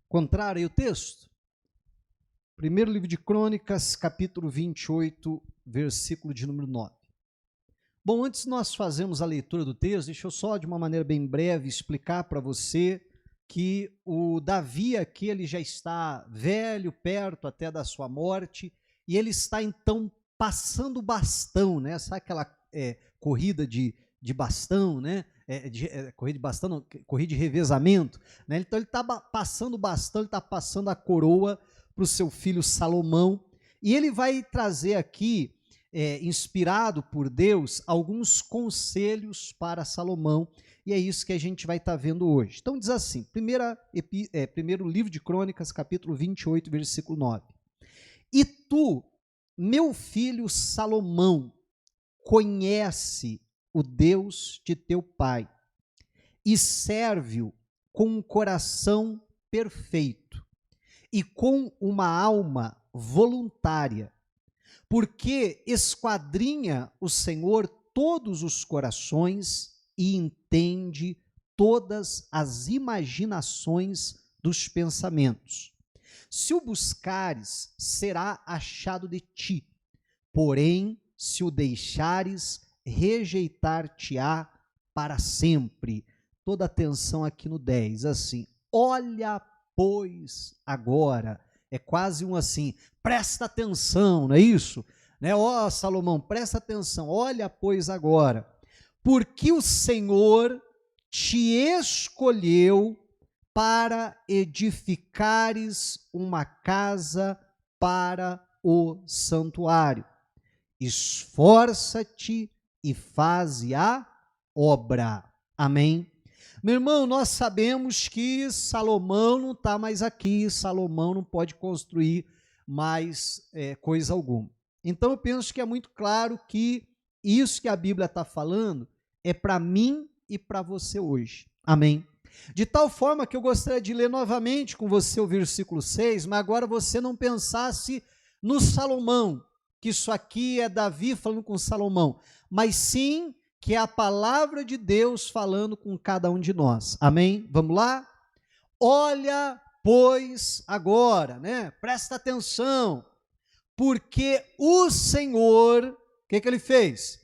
Encontraram aí o texto? Primeiro livro de Crônicas, capítulo 28, versículo de número 9. Bom, antes de nós fazermos a leitura do texto, deixa eu só, de uma maneira bem breve, explicar para você que o Davi aqui, ele já está velho, perto até da sua morte, e ele está, então, passando o bastão, né? Sabe aquela corrida de bastão, né? Corrida de bastão, não, corrida de revezamento, né? Então, ele está passando o bastão, ele está passando a coroa para o seu filho Salomão, e ele vai trazer aqui, inspirado por Deus, alguns conselhos para Salomão, e é isso que a gente vai estar vendo hoje. Então diz assim, primeiro livro de Crônicas, capítulo 28, versículo 9. E tu, meu filho Salomão, conhece o Deus de teu pai, e serve-o com um coração perfeito, e com uma alma voluntária, porque esquadrinha o Senhor todos os corações e entende todas as imaginações dos pensamentos. Se o buscares, será achado de ti, porém, se o deixares, rejeitar-te-á para sempre. Toda atenção aqui no 10, assim, olha, pois, agora, é quase um assim, presta atenção, não é isso? Né? Ó, Salomão, presta atenção, olha, pois, agora, porque o Senhor te escolheu para edificares uma casa para o santuário. Esforça-te e faze a obra. Amém? Meu irmão, nós sabemos que Salomão não está mais aqui, Salomão não pode construir mais coisa alguma. Então eu penso que é muito claro que isso que a Bíblia está falando é para mim e para você hoje. Amém? De tal forma que eu gostaria de ler novamente com você o versículo 6, mas agora você não pensasse no Salomão, que isso aqui é Davi falando com Salomão, mas sim que é a palavra de Deus falando com cada um de nós. Amém? Vamos lá? Olha, pois, agora, né? Presta atenção, porque o Senhor, o que ele fez?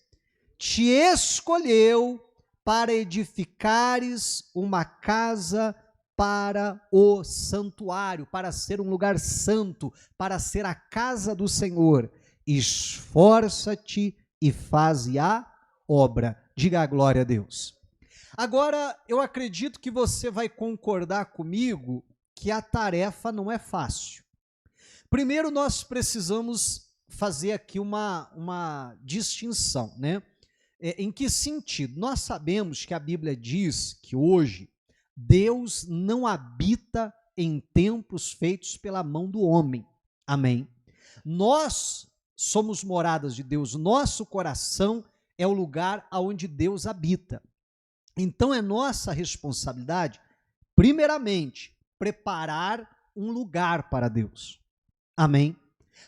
Te escolheu para edificares uma casa para o santuário, para ser um lugar santo, para ser a casa do Senhor. Esforça-te e faze a obra. Diga a glória a Deus. Agora, eu acredito que você vai concordar comigo que a tarefa não é fácil. Primeiro, nós precisamos fazer aqui uma distinção, né? Em que sentido? Nós sabemos que a Bíblia diz que hoje Deus não habita em templos feitos pela mão do homem. Amém? Nós somos moradas de Deus, nosso coração é o lugar onde Deus habita. Então é nossa responsabilidade, primeiramente, preparar um lugar para Deus. Amém?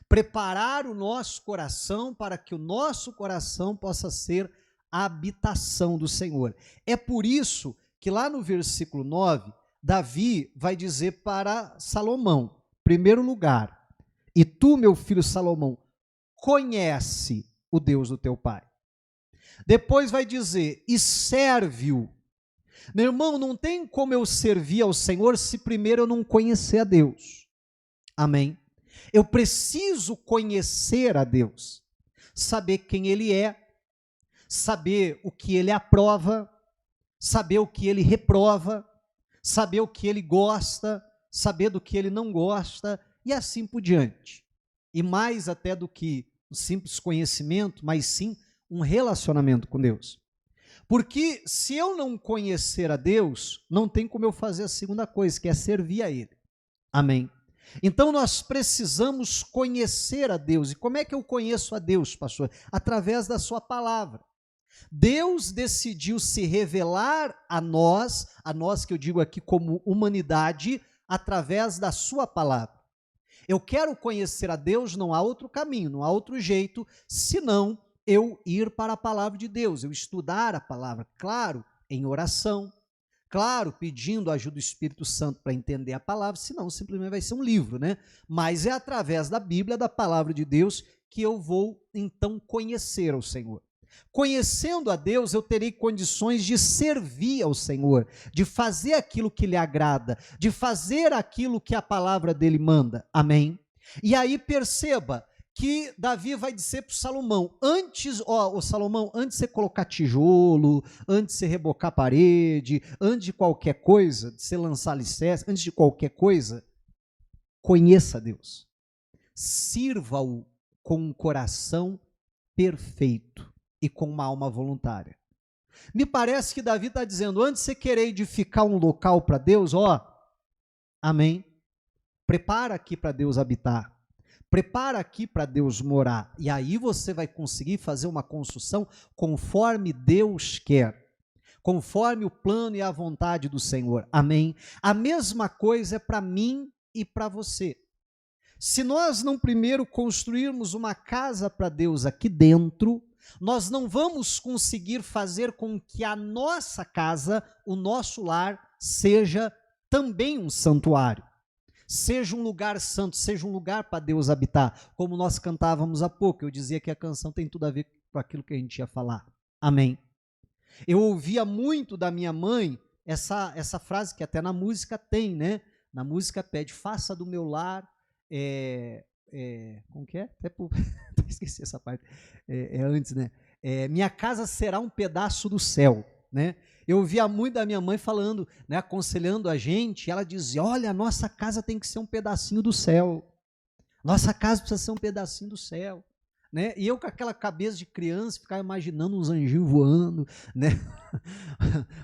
Preparar o nosso coração para que o nosso coração possa ser a habitação do Senhor. É por isso que lá no versículo 9, Davi vai dizer para Salomão, primeiro lugar, e tu, meu filho Salomão, conhece o Deus do teu pai. Depois vai dizer, e serve-o. Meu irmão, não tem como eu servir ao Senhor se primeiro eu não conhecer a Deus. Amém? Eu preciso conhecer a Deus, saber quem Ele é, saber o que Ele aprova, saber o que Ele reprova, saber o que Ele gosta, saber do que Ele não gosta, e assim por diante. E mais até do que um simples conhecimento, mas sim um relacionamento com Deus. Porque se eu não conhecer a Deus, não tem como eu fazer a segunda coisa, que é servir a Ele. Amém? Então nós precisamos conhecer a Deus. E como é que eu conheço a Deus, pastor? Através da sua palavra. Deus decidiu se revelar a nós que eu digo aqui como humanidade, através da sua palavra. Eu quero conhecer a Deus, não há outro caminho, não há outro jeito, senão eu ir para a palavra de Deus, eu estudar a palavra, claro, em oração, Claro, pedindo a ajuda do Espírito Santo para entender a palavra, senão simplesmente vai ser um livro, né? Mas é através da Bíblia, da palavra de Deus, que eu vou então conhecer o Senhor. Conhecendo a Deus, eu terei condições de servir ao Senhor, de fazer aquilo que lhe agrada, de fazer aquilo que a palavra dele manda. Amém? E aí perceba que Davi vai dizer para o Salomão, Salomão, antes de você colocar tijolo, antes de você rebocar a parede, antes de qualquer coisa, de você lançar alicerce, antes de qualquer coisa, conheça Deus. Sirva-o com um coração perfeito e com uma alma voluntária. Me parece que Davi está dizendo, antes de você querer edificar um local para Deus, amém, prepara aqui para Deus habitar. Prepara aqui para Deus morar, e aí você vai conseguir fazer uma construção conforme Deus quer, conforme o plano e a vontade do Senhor, amém? A mesma coisa é para mim e para você. Se nós não primeiro construirmos uma casa para Deus aqui dentro, nós não vamos conseguir fazer com que a nossa casa, o nosso lar, seja também um santuário. Seja um lugar santo, seja um lugar para Deus habitar, como nós cantávamos há pouco. Eu dizia que a canção tem tudo a ver com aquilo que a gente ia falar. Amém. Eu ouvia muito da minha mãe essa frase que até na música tem, né? Na música pede, faça do meu lar, como que é? Até esqueci essa parte, antes, né? Minha casa será um pedaço do céu, né? Eu ouvia muito da minha mãe falando, né, aconselhando a gente, ela dizia, olha, a nossa casa tem que ser um pedacinho do céu, nossa casa precisa ser um pedacinho do céu, né? E eu com aquela cabeça de criança, ficava imaginando uns anjinhos voando, né?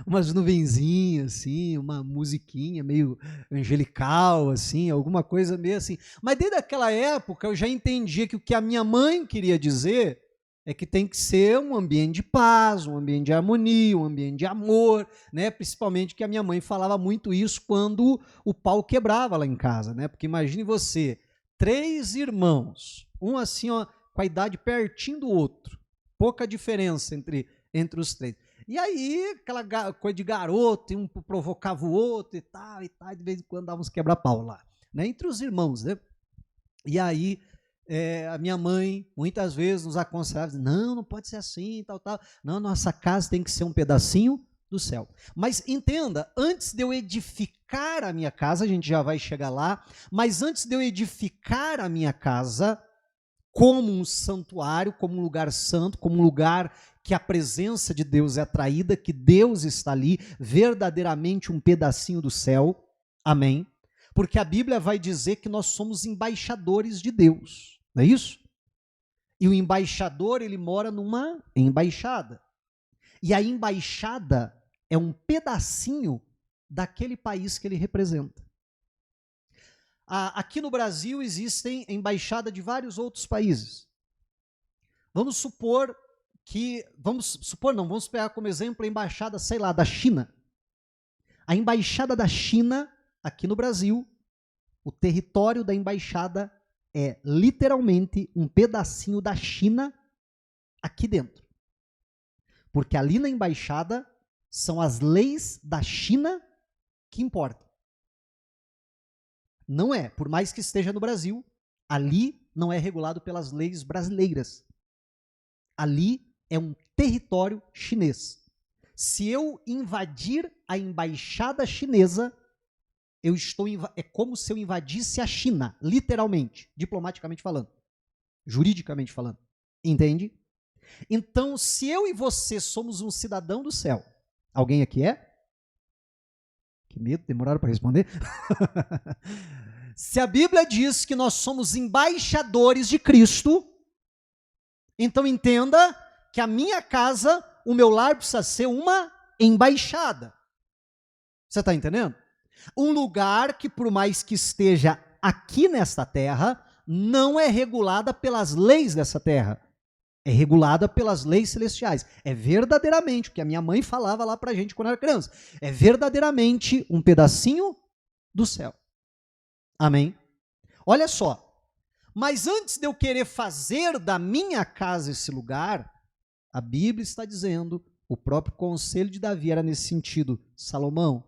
Umas nuvenzinhas, assim, uma musiquinha meio angelical, assim, alguma coisa meio assim. Mas desde aquela época eu já entendia que o que a minha mãe queria dizer é que tem que ser um ambiente de paz, um ambiente de harmonia, um ambiente de amor, né? Principalmente que a minha mãe falava muito isso quando o pau quebrava lá em casa, né? Porque imagine você, 3 irmãos, um assim, ó, com a idade pertinho do outro, pouca diferença entre os 3. E aí, aquela coisa de garoto, um provocava o outro e tal, de vez em quando dava uns quebra-pau lá, né? Entre os irmãos, né? E aí, a minha mãe, muitas vezes, nos aconselhava, não pode ser assim, tal. Não, nossa casa tem que ser um pedacinho do céu. Mas entenda, antes de eu edificar a minha casa, a gente já vai chegar lá, mas antes de eu edificar a minha casa como um santuário, como um lugar santo, como um lugar que a presença de Deus é atraída, que Deus está ali, verdadeiramente um pedacinho do céu, amém? Porque a Bíblia vai dizer que nós somos embaixadores de Deus, não é isso? E o embaixador, ele mora numa embaixada. E a embaixada é um pedacinho daquele país que ele representa. Aqui no Brasil existem embaixadas de vários outros países. Vamos pegar como exemplo a embaixada, sei lá, da China. A embaixada da China, aqui no Brasil, o território da embaixada é literalmente um pedacinho da China aqui dentro. Porque ali na embaixada são as leis da China que importam. Não é, por mais que esteja no Brasil, ali não é regulado pelas leis brasileiras. Ali é um território chinês. Se eu invadir a embaixada chinesa, é como se eu invadisse a China, literalmente, diplomaticamente falando, juridicamente falando. Entende? Então, se eu e você somos um cidadão do céu, alguém aqui é? Que medo, demoraram para responder? Se a Bíblia diz que nós somos embaixadores de Cristo, então entenda que a minha casa, o meu lar precisa ser uma embaixada. Você está entendendo? Um lugar que, por mais que esteja aqui nesta terra, não é regulada pelas leis dessa terra. É regulada pelas leis celestiais. É verdadeiramente o que a minha mãe falava lá pra gente quando era criança. É verdadeiramente um pedacinho do céu. Amém? Olha só. Mas antes de eu querer fazer da minha casa esse lugar, a Bíblia está dizendo O próprio conselho de Davi era nesse sentido. Salomão,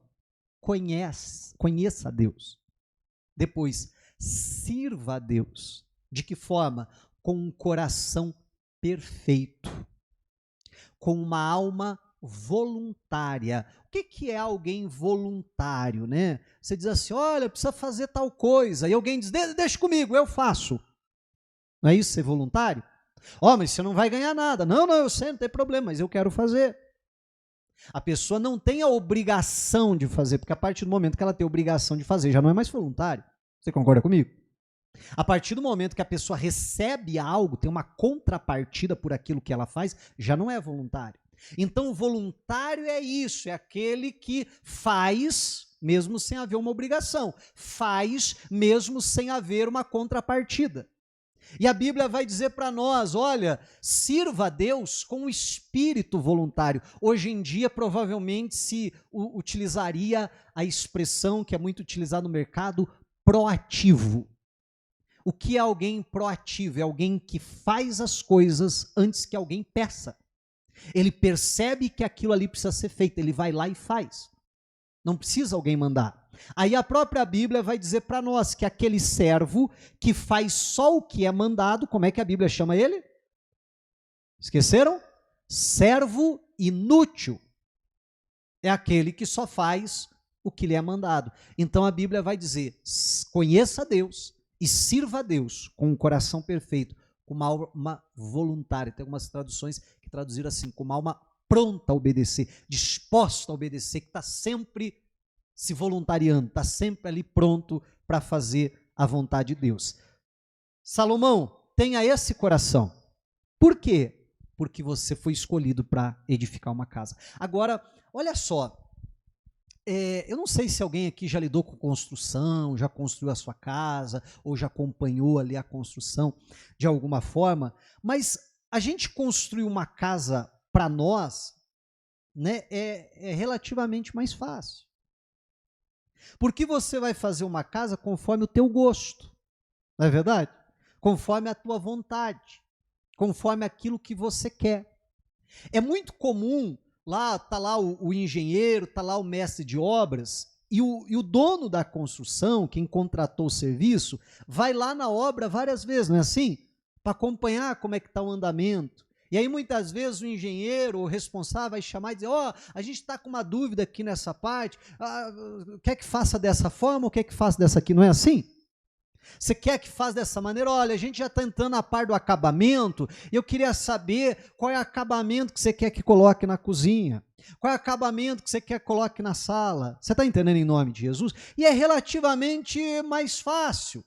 conheça a Deus. Depois, sirva a Deus. De que forma? Com um coração perfeito, com uma alma voluntária. O que é alguém voluntário, né? Você diz assim, olha, precisa fazer tal coisa, e alguém diz, deixa comigo, eu faço. Não é isso ser voluntário? Mas você não vai ganhar nada. Não, eu sei, não tem problema, mas eu quero fazer. A pessoa não tem a obrigação de fazer, porque a partir do momento que ela tem a obrigação de fazer, já não é mais voluntário. Você concorda comigo? A partir do momento que a pessoa recebe algo, tem uma contrapartida por aquilo que ela faz, já não é voluntário. Então, o voluntário é isso, é aquele que faz mesmo sem haver uma obrigação, faz mesmo sem haver uma contrapartida. E a Bíblia vai dizer para nós, olha, sirva a Deus com o espírito voluntário. Hoje em dia, provavelmente, se utilizaria a expressão que é muito utilizada no mercado, proativo. O que é alguém proativo? É alguém que faz as coisas antes que alguém peça. Ele percebe que aquilo ali precisa ser feito, ele vai lá e faz. Não precisa alguém mandar. Aí a própria Bíblia vai dizer para nós que aquele servo que faz só o que é mandado, como é que a Bíblia chama ele? Esqueceram? Servo inútil. É aquele que só faz o que lhe é mandado. Então a Bíblia vai dizer, conheça a Deus e sirva a Deus com um coração perfeito, com uma alma voluntária. Tem algumas traduções que traduziram assim, com uma alma pronta a obedecer, disposta a obedecer, que está sempre se voluntariando, está sempre ali pronto para fazer a vontade de Deus. Salomão, tenha esse coração. Por quê? Porque você foi escolhido para edificar uma casa. Agora, olha só, eu não sei se alguém aqui já lidou com construção, já construiu a sua casa, ou já acompanhou ali a construção de alguma forma, mas a gente construir uma casa para nós, né, é relativamente mais fácil. Porque você vai fazer uma casa conforme o teu gosto, não é verdade? Conforme a tua vontade, conforme aquilo que você quer. É muito comum, lá está lá o engenheiro, está lá o mestre de obras, e o dono da construção, quem contratou o serviço, vai lá na obra várias vezes, não é assim? Para acompanhar como é que está o andamento. E aí, muitas vezes, o engenheiro, o responsável, vai chamar e dizer, a gente está com uma dúvida aqui nessa parte, quer que faça dessa forma ou quer que faça dessa aqui? Não é assim? Você quer que faça dessa maneira? Olha, a gente já está entrando na parte do acabamento, e eu queria saber qual é o acabamento que você quer que coloque na cozinha, qual é o acabamento que você quer que coloque na sala. Você está entendendo em nome de Jesus? E é relativamente mais fácil.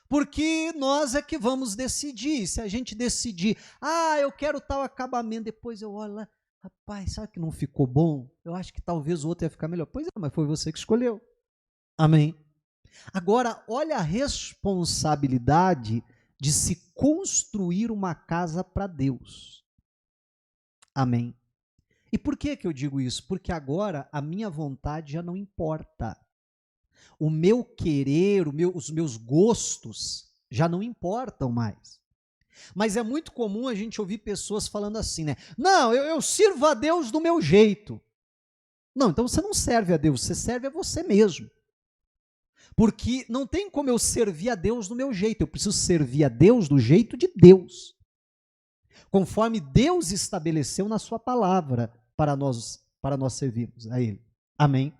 Porque nós é que vamos decidir. Se a gente decidir, eu quero tal acabamento, depois eu olho lá, rapaz, sabe que não ficou bom? Eu acho que talvez o outro ia ficar melhor. Pois é, mas foi você que escolheu. Amém? Agora, olha a responsabilidade de se construir uma casa para Deus. Amém? E por que eu digo isso? Porque agora a minha vontade já não importa. O meu querer, os meus gostos já não importam mais. Mas é muito comum a gente ouvir pessoas falando assim, né? Não, eu sirvo a Deus do meu jeito. Não, então você não serve a Deus, você serve a você mesmo. Porque não tem como eu servir a Deus do meu jeito, eu preciso servir a Deus do jeito de Deus. Conforme Deus estabeleceu na sua palavra para nós servirmos a Ele. Amém?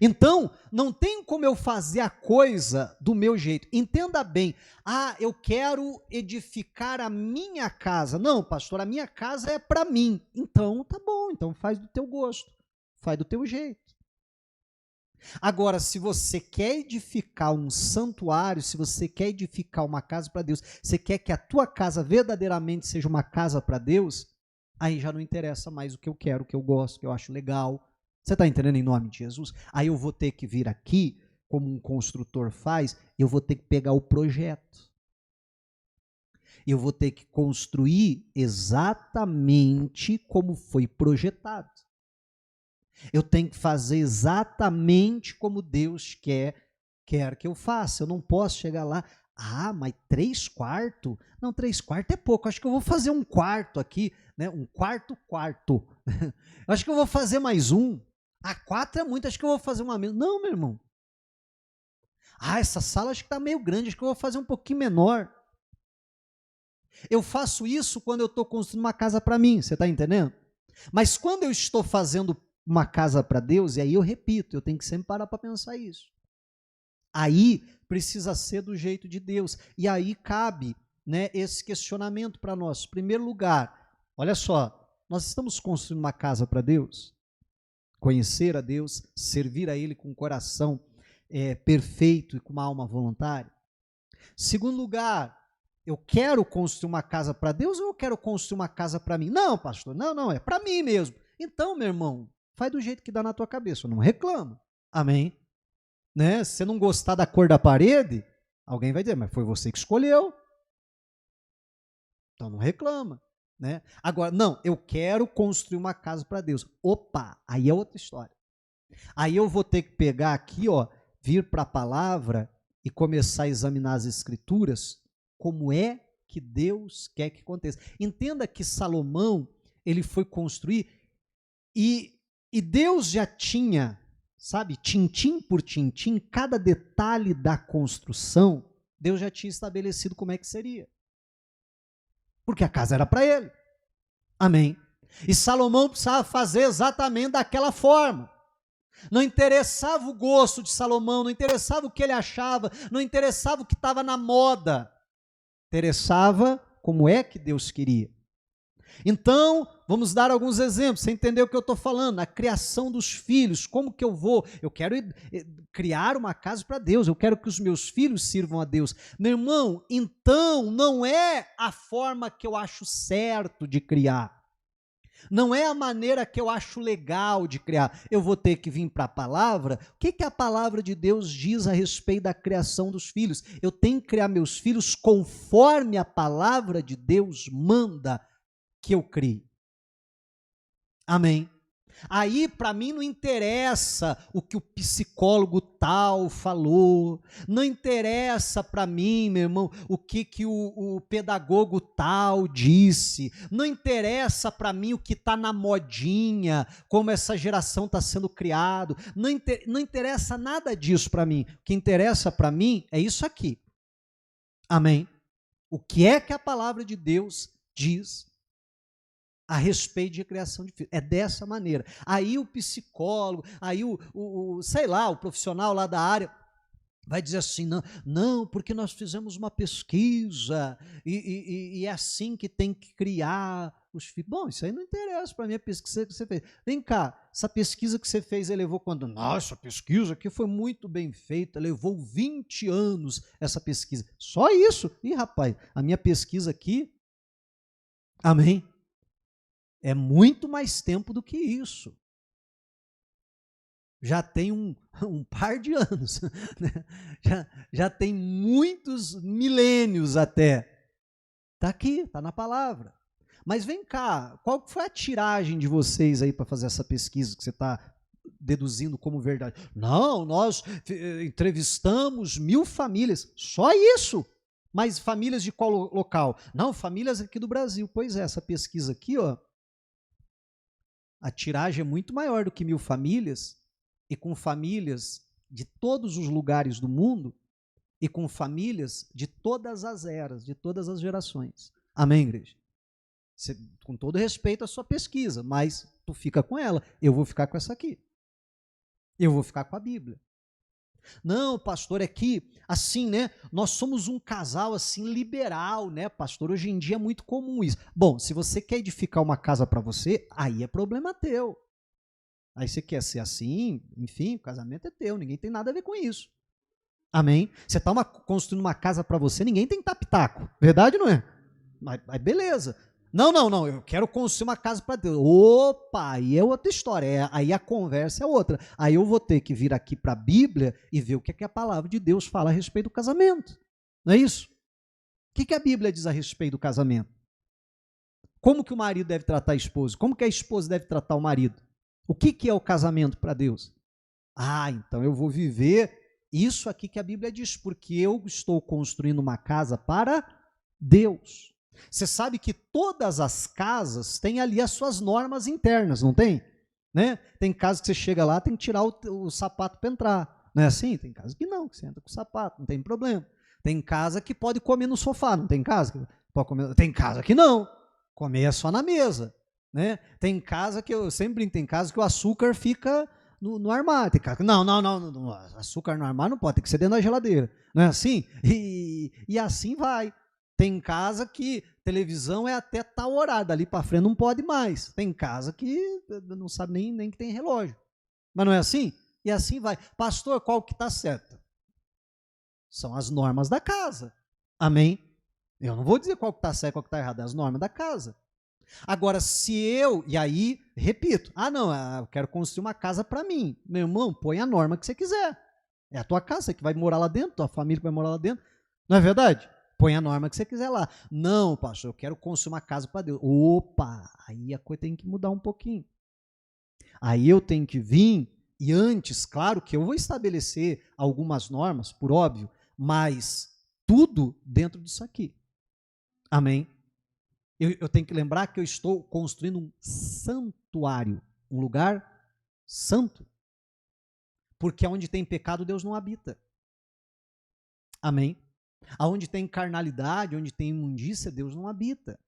Então, não tem como eu fazer a coisa do meu jeito. Entenda bem, eu quero edificar a minha casa. Não, pastor, a minha casa é para mim. Então, tá bom, então faz do teu gosto, faz do teu jeito. Agora, se você quer edificar um santuário, se você quer edificar uma casa para Deus, você quer que a tua casa verdadeiramente seja uma casa para Deus, aí já não interessa mais o que eu quero, o que eu gosto, o que eu acho legal. Você está entendendo em nome de Jesus? Aí eu vou ter que vir aqui, como um construtor faz, eu vou ter que pegar o projeto. Eu vou ter que construir exatamente como foi projetado. Eu tenho que fazer exatamente como Deus quer que eu faça. Eu não posso chegar lá, mas 3 quartos? Não, 3 quartos é pouco, acho que eu vou fazer 1 quarto aqui. né? Um quarto. Acho que eu vou fazer mais um. 4 é muito, acho que eu vou fazer uma menos. Não, meu irmão. Essa sala acho que está meio grande, acho que eu vou fazer um pouquinho menor. Eu faço isso quando eu estou construindo uma casa para mim, você está entendendo? Mas quando eu estou fazendo uma casa para Deus, e aí eu repito, eu tenho que sempre parar para pensar isso. Aí precisa ser do jeito de Deus. E aí cabe, né, esse questionamento para nós. Em primeiro lugar, olha só, nós estamos construindo uma casa para Deus? Conhecer a Deus, servir a Ele com um coração perfeito e com uma alma voluntária? Segundo lugar, eu quero construir uma casa para Deus ou eu quero construir uma casa para mim? Não, pastor, não, é para mim mesmo. Então, meu irmão, faz do jeito que dá na tua cabeça, não reclama. Amém? Né? Se você não gostar da cor da parede, alguém vai dizer, mas foi você que escolheu. Então não reclama. Né? Agora, não, eu quero construir uma casa para Deus. Opa, aí é outra história. Aí eu vou ter que pegar aqui, ó, vir para a palavra e começar a examinar as escrituras, como é que Deus quer que aconteça. Entenda que Salomão, ele foi construir e Deus já tinha, sabe, tintim por tintim, cada detalhe da construção, Deus já tinha estabelecido como é que seria. Porque a casa era para ele. Amém. E Salomão precisava fazer exatamente daquela forma. Não interessava o gosto de Salomão, não interessava o que ele achava, não interessava o que estava na moda. Interessava como é que Deus queria. Então, vamos dar alguns exemplos, você entendeu o que eu estou falando? A criação dos filhos, como que eu vou? Eu quero criar uma casa para Deus, eu quero que os meus filhos sirvam a Deus. Meu irmão, então não é a forma que eu acho certo de criar. Não é a maneira que eu acho legal de criar. Eu vou ter que vir para a palavra. O que a palavra de Deus diz a respeito da criação dos filhos? Eu tenho que criar meus filhos conforme a palavra de Deus manda que eu crie. Amém? Aí, para mim, não interessa o que o psicólogo tal falou, não interessa para mim, meu irmão, o que o pedagogo tal disse, não interessa para mim o que está na modinha, como essa geração está sendo criado, não interessa nada disso para mim. O que interessa para mim é isso aqui. Amém? O que é que a palavra de Deus diz a respeito de criação de filhos? É dessa maneira. Aí o psicólogo, aí sei lá, o profissional lá da área vai dizer assim, não, porque nós fizemos uma pesquisa e é assim que tem que criar os filhos. Bom, isso aí não interessa para mim, a pesquisa que você fez. Vem cá, essa pesquisa que você fez, levou quando? Nossa, a pesquisa aqui foi muito bem feita, levou 20 anos essa pesquisa. Só isso? Ih, rapaz, a minha pesquisa aqui, amém? É muito mais tempo do que isso. Já tem um par de anos. Né? Já tem muitos milênios até. Está aqui, está na palavra. Mas vem cá, qual foi a tiragem de vocês aí para fazer essa pesquisa que você está deduzindo como verdade? Não, nós entrevistamos 1000 famílias. Só isso. Mas famílias de qual local? Não, famílias aqui do Brasil. Pois é, essa pesquisa aqui, ó, a tiragem é muito maior do que 1000 famílias, e com famílias de todos os lugares do mundo, e com famílias de todas as eras, de todas as gerações. Amém, igreja? Você, com todo respeito à sua pesquisa, mas tu fica com ela, eu vou ficar com essa aqui. Eu vou ficar com a Bíblia. Não, pastor, é que, assim, né, nós somos um casal, assim, liberal, né, pastor? Hoje em dia é muito comum isso. Bom, se você quer edificar uma casa para você, aí é problema teu. Aí você quer ser assim, enfim, o casamento é teu, ninguém tem nada a ver com isso. Amém? Você está construindo uma casa para você, ninguém tem tapitaco. Verdade ou não é? Mas beleza. Não, eu quero construir uma casa para Deus. Opa, aí é outra história, aí a conversa é outra. Aí eu vou ter que vir aqui para a Bíblia e ver o que é que a palavra de Deus fala a respeito do casamento. Não é isso? O que a Bíblia diz a respeito do casamento? Como que o marido deve tratar a esposa? Como que a esposa deve tratar o marido? O que é o casamento para Deus? Ah, então eu vou viver isso aqui que a Bíblia diz, porque eu estou construindo uma casa para Deus. Você sabe que todas as casas têm ali as suas normas internas, não tem? Né? Tem casa que você chega lá, tem que tirar o sapato para entrar. Não é assim? Tem casa que não, que você entra com o sapato, não tem problema. Tem casa que pode comer no sofá, não tem casa que pode comer. Tem casa que não, comer é só na mesa. Né? Tem casa que, eu sempre brinco, tem casa que o açúcar fica no armário. Tem casa que, não, açúcar no armário não pode, tem que ser dentro da geladeira. Não é assim? E assim vai. Tem casa que televisão é até tal horário, dali para frente não pode mais. Tem casa que não sabe nem que tem relógio. Mas não é assim? E assim vai. Pastor, qual que está certo? São as normas da casa. Amém? Eu não vou dizer qual que está certo, qual que está errado, é as normas da casa. Agora, se e aí, repito, eu quero construir uma casa para mim. Meu irmão, põe a norma que você quiser. É a tua casa, você que vai morar lá dentro, tua família que vai morar lá dentro. Não é verdade? Põe a norma que você quiser lá. Não, pastor, eu quero construir uma casa para Deus. Opa, aí a coisa tem que mudar um pouquinho. Aí eu tenho que vir, e antes, claro que eu vou estabelecer algumas normas, por óbvio, mas tudo dentro disso aqui. Amém? Eu tenho que lembrar que eu estou construindo um santuário, um lugar santo. Porque onde tem pecado, Deus não habita. Amém? Aonde tem carnalidade, onde tem imundícia, Deus não habita.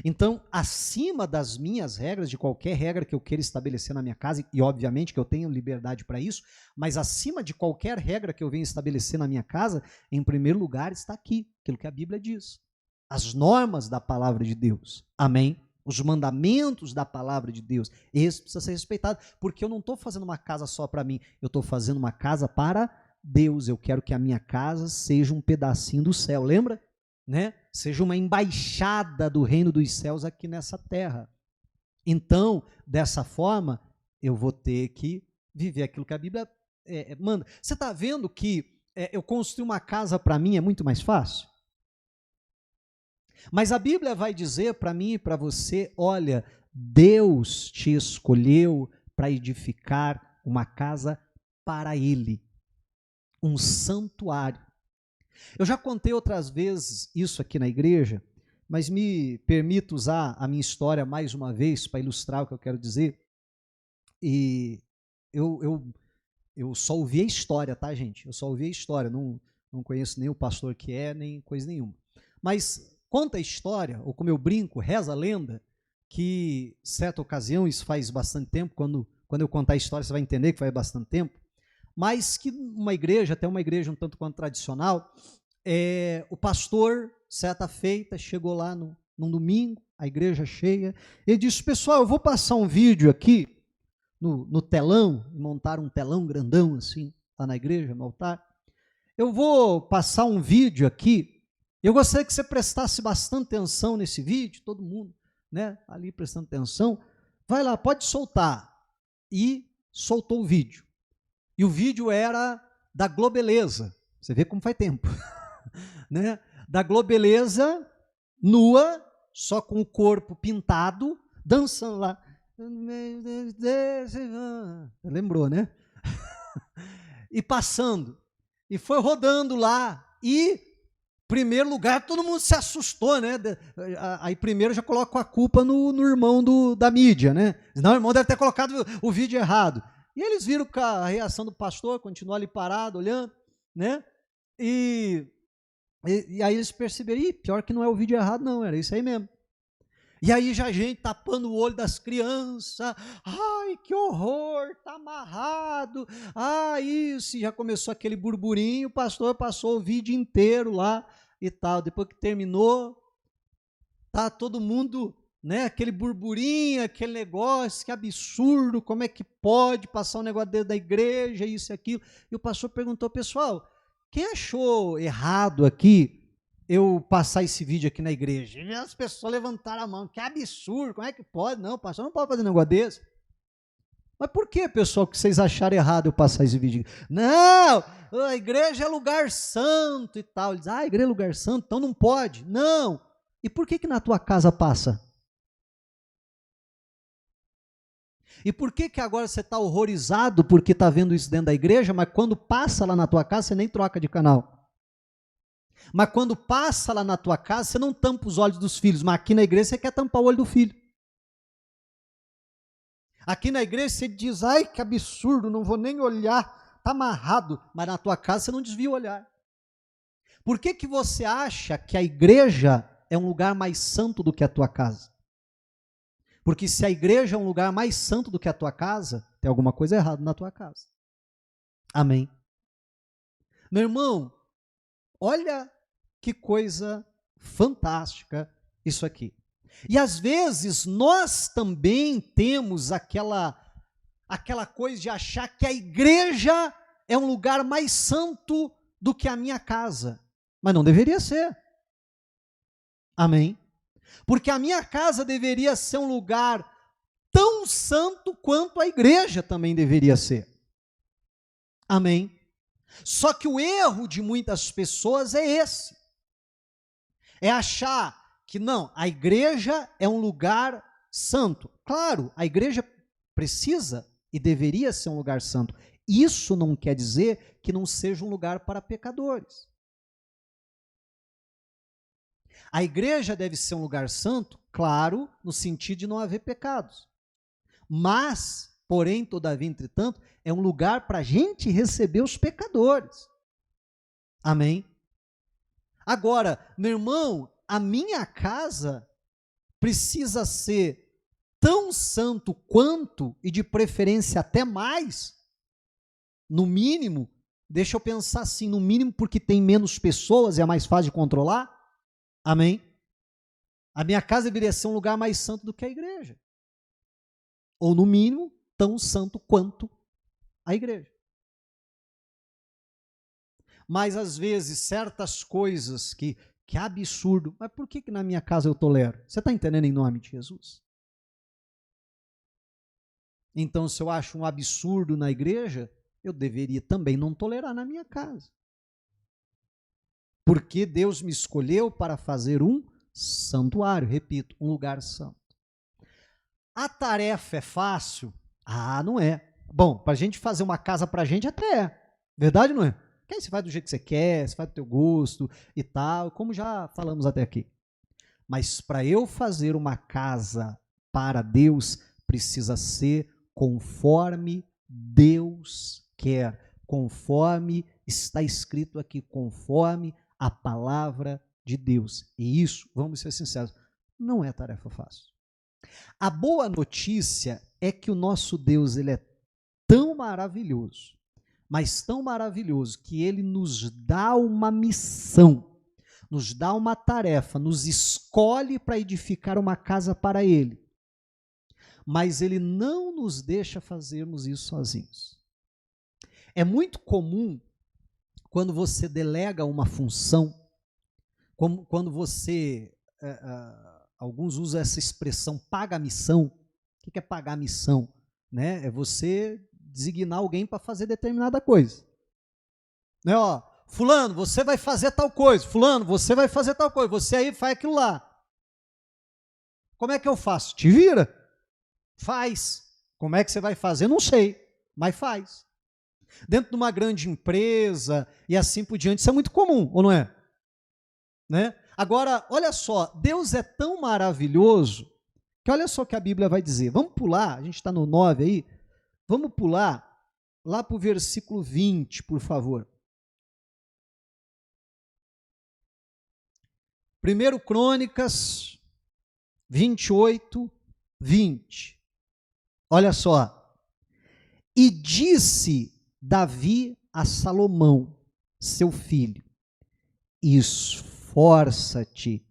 Então, acima das minhas regras, de qualquer regra que eu queira estabelecer na minha casa, e obviamente que eu tenho liberdade para isso, mas acima de qualquer regra que eu venha estabelecer na minha casa, em primeiro lugar está aqui, aquilo que a Bíblia diz. As normas da palavra de Deus. Amém? Os mandamentos da palavra de Deus. Esse precisa ser respeitado, porque eu não estou fazendo uma casa só para mim, eu estou fazendo uma casa para Deus. Eu quero que a minha casa seja um pedacinho do céu, lembra? Né? Seja uma embaixada do reino dos céus aqui nessa terra. Então, dessa forma, eu vou ter que viver aquilo que a Bíblia manda. Você está vendo que eu construir uma casa para mim é muito mais fácil? Mas a Bíblia vai dizer para mim e para você, olha, Deus te escolheu para edificar uma casa para Ele, um santuário. Eu já contei outras vezes isso aqui na igreja, mas me permito usar a minha história mais uma vez para ilustrar o que eu quero dizer. E eu só ouvi a história, tá, gente? Eu só ouvi a história, não conheço nem o pastor que nem coisa nenhuma. Mas conta a história, ou como eu brinco, reza a lenda, que certa ocasião, isso faz bastante tempo, quando eu contar a história você vai entender que faz bastante tempo, mas que uma igreja, até uma igreja um tanto quanto tradicional, o pastor, certa feita, chegou lá num domingo, a igreja cheia, ele disse, pessoal, eu vou passar um vídeo aqui no telão, montaram um telão grandão assim, lá na igreja, no altar, eu vou passar um vídeo aqui, eu gostaria que você prestasse bastante atenção nesse vídeo, todo mundo, né, ali prestando atenção, vai lá, pode soltar, e soltou o vídeo. E o vídeo era da Globeleza. Você vê como faz tempo. Né? Da Globeleza, nua, só com o corpo pintado, dançando lá. Lembrou, né? E passando. E foi rodando lá. E, primeiro lugar, todo mundo se assustou, né? Aí primeiro já coloca a culpa no irmão da mídia, né? Não, o irmão deve ter colocado o vídeo errado. E eles viram a reação do pastor, continuou ali parado, olhando, né? E aí eles perceberam, pior que não é o vídeo errado, não, era isso aí mesmo. E aí já a gente tapando o olho das crianças, ai, que horror, tá amarrado, isso, e já começou aquele burburinho, o pastor passou o vídeo inteiro lá e tal, depois que terminou, tá todo mundo, né, aquele burburinho, aquele negócio, que absurdo, como é que pode passar um negócio dentro da igreja, isso e aquilo, e o pastor perguntou, pessoal, quem achou errado aqui eu passar esse vídeo aqui na igreja? E as pessoas levantaram a mão, que absurdo, como é que pode? Não, pastor, não pode fazer um negócio desse. Mas por que, pessoal, que vocês acharam errado eu passar esse vídeo? Não, a igreja é lugar santo e tal. Eles, a igreja é lugar santo, então não pode. Não. E por que na tua casa passa? E por que agora você está horrorizado porque está vendo isso dentro da igreja, mas quando passa lá na tua casa, você nem troca de canal? Mas quando passa lá na tua casa, você não tampa os olhos dos filhos, mas aqui na igreja você quer tampar o olho do filho. Aqui na igreja você diz, ai que absurdo, não vou nem olhar, está amarrado, mas na tua casa você não desvia o olhar. Por que que você acha que a igreja é um lugar mais santo do que a tua casa? Porque se a igreja é um lugar mais santo do que a tua casa, tem alguma coisa errada na tua casa. Amém. Meu irmão, olha que coisa fantástica isso aqui. E às vezes nós também temos aquela coisa de achar que a igreja é um lugar mais santo do que a minha casa. Mas não deveria ser. Amém? Porque a minha casa deveria ser um lugar tão santo quanto a igreja também deveria ser. Amém? Só que o erro de muitas pessoas é esse. É achar que não, a igreja é um lugar santo. Claro, a igreja precisa e deveria ser um lugar santo. Isso não quer dizer que não seja um lugar para pecadores. A igreja deve ser um lugar santo, claro, no sentido de não haver pecados. Mas, porém, todavia, entretanto, é um lugar para a gente receber os pecadores. Amém? Agora, meu irmão, a minha casa precisa ser tão santo quanto, e de preferência até mais, no mínimo, deixa eu pensar assim, no mínimo porque tem menos pessoas e é mais fácil de controlar. Amém? A minha casa deveria ser um lugar mais santo do que a igreja. Ou no mínimo, tão santo quanto a igreja. Mas às vezes, certas coisas que é absurdo, mas por que na minha casa eu tolero? Você está entendendo em nome de Jesus? Então, se eu acho um absurdo na igreja, eu deveria também não tolerar na minha casa. Porque Deus me escolheu para fazer um santuário, repito, um lugar santo. A tarefa é fácil? Ah, não é. Bom, para a gente fazer uma casa para a gente até é. Verdade ou não é? Porque aí você faz do jeito que você quer, você faz do teu gosto e tal, como já falamos até aqui. Mas para eu fazer uma casa para Deus, precisa ser conforme Deus quer, conforme está escrito aqui, conforme a palavra de Deus. E isso, vamos ser sinceros, não é tarefa fácil. A boa notícia é que o nosso Deus, ele é tão maravilhoso, mas tão maravilhoso, que ele nos dá uma missão, nos dá uma tarefa, nos escolhe para edificar uma casa para ele. Mas ele não nos deixa fazermos isso sozinhos. É muito comum, quando você delega uma função, como quando você, alguns usam essa expressão, paga a missão. O que é pagar a missão? Né? É você designar alguém para fazer determinada coisa. Né? Ó, fulano, você vai fazer tal coisa. Fulano, você vai fazer tal coisa. Você aí faz aquilo lá. Como é que eu faço? Te vira. Faz. Como é que você vai fazer? Não sei, mas faz. Dentro de uma grande empresa e assim por diante, isso é muito comum, ou não é? Né? Agora, olha só, Deus é tão maravilhoso que olha só o que a Bíblia vai dizer. Vamos pular, a gente está no 9 aí, vamos pular lá para o versículo 20, por favor. 1 Crônicas 28, 20. Olha só. E disse Davi a Salomão, seu filho, esforça-te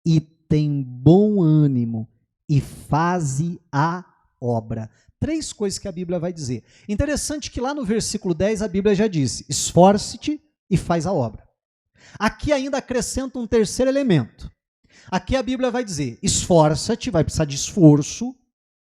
e tem bom ânimo e faze a obra. 3 coisas que a Bíblia vai dizer. Interessante que lá no versículo 10 a Bíblia já disse, esforce-te e faz a obra. Aqui ainda acrescenta um terceiro elemento. Aqui a Bíblia vai dizer, esforça-te, vai precisar de esforço,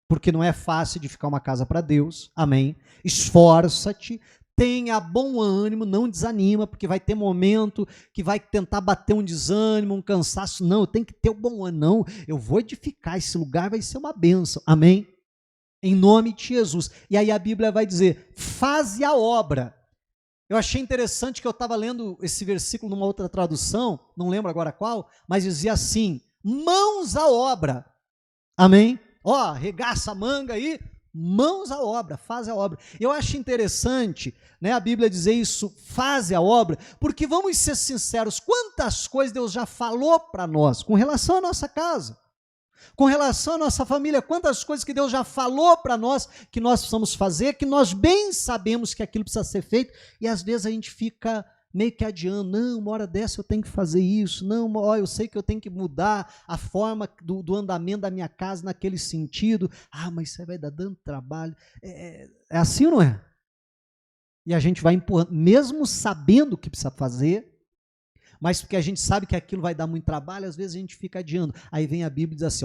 porque não é fácil edificar uma casa para Deus, amém? Esforça-te, tenha bom ânimo, não desanima, porque vai ter momento que vai tentar bater um desânimo, um cansaço, não, eu tenho que ter o bom ânimo, não, eu vou edificar, esse lugar vai ser uma bênção, amém? Em nome de Jesus. E aí a Bíblia vai dizer, faze a obra. Eu achei interessante que eu estava lendo esse versículo numa outra tradução, não lembro agora qual, mas dizia assim: mãos à obra. Amém? Ó, arregaça a manga aí, mãos à obra, faz a obra. Eu acho interessante, né, a Bíblia dizer isso, faz a obra, porque vamos ser sinceros, quantas coisas Deus já falou para nós com relação à nossa casa, com relação à nossa família, quantas coisas que Deus já falou para nós que nós precisamos fazer, que nós bem sabemos que aquilo precisa ser feito, e às vezes a gente fica meio que adiando, não, uma hora dessa eu tenho que fazer isso, não, ó, eu sei que eu tenho que mudar a forma do andamento da minha casa naquele sentido, mas isso aí vai dar dando trabalho, é assim ou não é? E a gente vai empurrando, mesmo sabendo o que precisa fazer, mas porque a gente sabe que aquilo vai dar muito trabalho, às vezes a gente fica adiando. Aí vem a Bíblia e diz assim,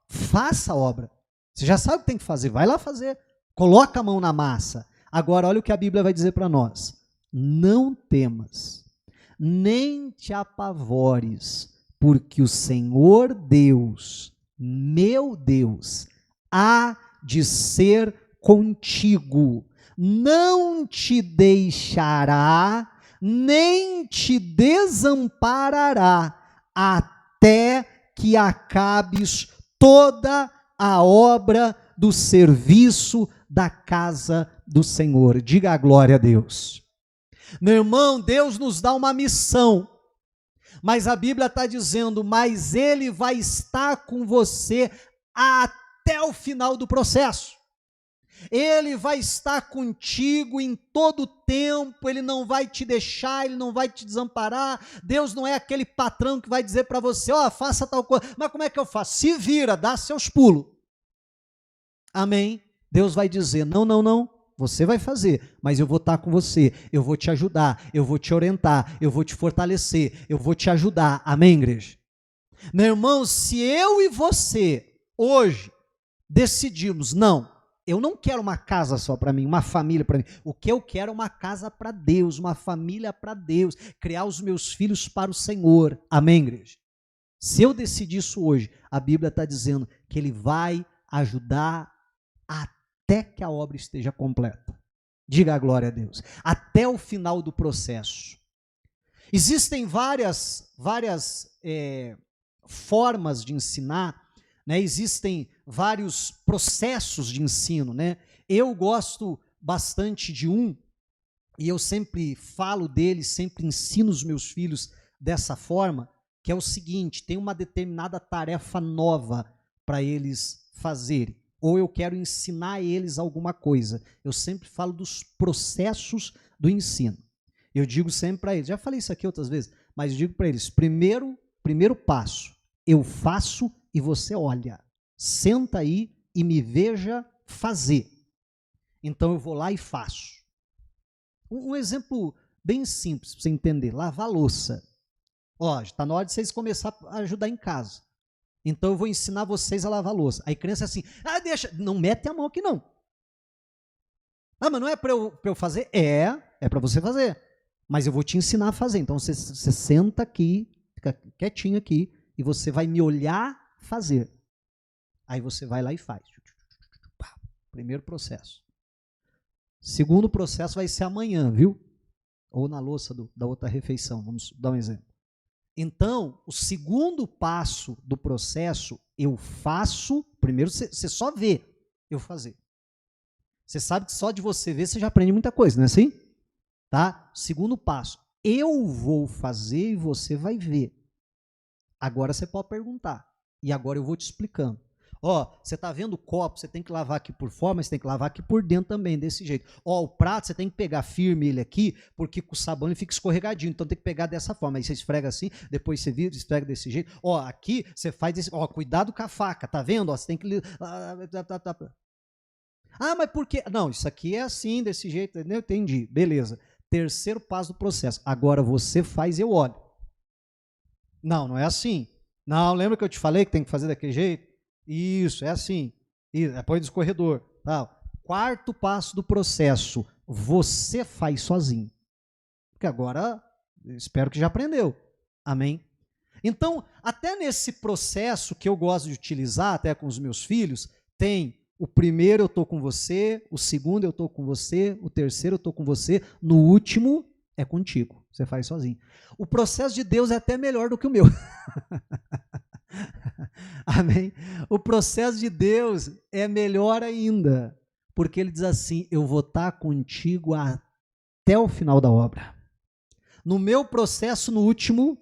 faça a obra. Você já sabe o que tem que fazer, vai lá fazer. Coloca a mão na massa. Agora, olha o que a Bíblia vai dizer para nós. Não temas, nem te apavores, porque o Senhor Deus, meu Deus, há de ser contigo. Não te deixará, nem te desamparará, até que acabes toda a obra do serviço da casa do Senhor. Diga a glória a Deus. Meu irmão, Deus nos dá uma missão, mas a Bíblia está dizendo, mas Ele vai estar com você até o final do processo. Ele vai estar contigo em todo o tempo, Ele não vai te deixar, Ele não vai te desamparar. Deus não é aquele patrão que vai dizer para você, faça tal coisa, mas como é que eu faço? Se vira, dá seus pulos. Amém? Deus vai dizer, não, você vai fazer, mas eu vou estar com você, eu vou te ajudar, eu vou te orientar, eu vou te fortalecer, eu vou te ajudar. Amém, igreja? Meu irmão, se eu e você, hoje, decidimos, eu não quero uma casa só para mim, uma família para mim. O que eu quero é uma casa para Deus, uma família para Deus, criar os meus filhos para o Senhor. Amém, igreja? Se eu decidir isso hoje, a Bíblia está dizendo que Ele vai ajudar até que a obra esteja completa. Diga a glória a Deus. Até o final do processo. Existem várias formas de ensinar, né? Existem vários processos de ensino, né? Eu gosto bastante de e eu sempre falo dele, sempre ensino os meus filhos dessa forma, que é o seguinte, tem uma determinada tarefa nova para eles fazerem, ou eu quero ensinar eles alguma coisa. Eu sempre falo dos processos do ensino. Eu digo sempre para eles, já falei isso aqui outras vezes, mas eu digo para eles, primeiro passo, eu faço e você olha. Senta aí e me veja fazer. Então eu vou lá e faço. Um exemplo bem simples para você entender, lavar louça. Está na hora de vocês começarem a ajudar em casa. Então eu vou ensinar vocês a lavar louça. Aí criança assim, deixa, não mete a mão aqui não. Mas não é para eu fazer? É para você fazer. Mas eu vou te ensinar a fazer. Então você senta aqui, fica quietinho aqui, e você vai me olhar fazer. Aí você vai lá e faz. Primeiro processo. Segundo processo vai ser amanhã, viu? Ou na louça da outra refeição. Vamos dar um exemplo. Então, o segundo passo do processo, eu faço. Primeiro você só vê eu fazer. Você sabe que só de você ver você já aprende muita coisa, não é assim? Tá? Segundo passo, eu vou fazer e você vai ver. Agora você pode perguntar. E agora eu vou te explicando. Você está vendo o copo, você tem que lavar aqui por fora, mas você tem que lavar aqui por dentro também, desse jeito. O prato, você tem que pegar firme ele aqui, porque com o sabão ele fica escorregadinho, então tem que pegar dessa forma. Aí você esfrega assim, depois você vira, esfrega desse jeito. Aqui você faz desse... cuidado com a faca, tá vendo? Você tem que... mas por quê? Não, isso aqui é assim, desse jeito, entendeu? Entendi, beleza. Terceiro passo do processo. Agora você faz e eu olho. Não é assim. Não, lembra que eu te falei que tem que fazer daquele jeito? Isso, é assim. Apoio do escorredor. Tal. Quarto passo do processo. Você faz sozinho. Porque agora, espero que já aprendeu. Amém? Então, até nesse processo que eu gosto de utilizar, até com os meus filhos, tem O primeiro eu estou com você, o segundo eu estou com você, o terceiro eu estou com você, no último é contigo. Você faz sozinho. O processo de Deus é até melhor do que o meu. Amém? O processo de Deus é melhor ainda, porque ele diz assim: eu vou estar contigo até o final da obra. No meu processo, no último,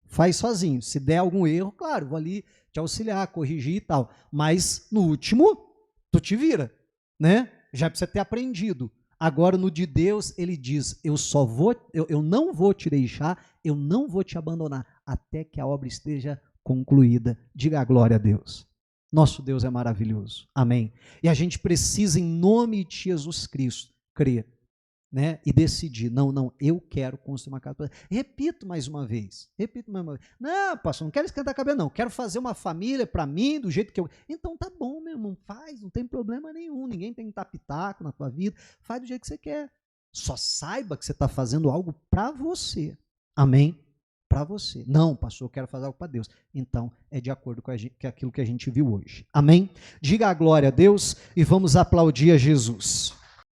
faz sozinho. Se der algum erro, claro, vou ali te auxiliar, corrigir e tal. Mas no último, tu te vira, né? Já precisa ter aprendido. Agora, no de Deus, ele diz: eu não vou te deixar, eu não vou te abandonar, até que a obra esteja concluída. Diga a glória a Deus. Nosso Deus é maravilhoso. Amém. E a gente precisa, em nome de Jesus Cristo, crer, né? E decidir: não, eu quero construir uma casa. Repito mais uma vez. Não, pastor, não quero esquentar a cabeça, não. Quero fazer uma família para mim, do jeito que eu... Então tá bom, meu irmão, faz, não tem problema nenhum. Ninguém tem que dar pitaco na tua vida. Faz do jeito que você quer. Só saiba que você está fazendo algo para você. Amém? Para você. Não, pastor, eu quero fazer algo para Deus. Então, é de acordo com aquilo que a gente viu hoje. Amém? Diga a glória a Deus e vamos aplaudir a Jesus.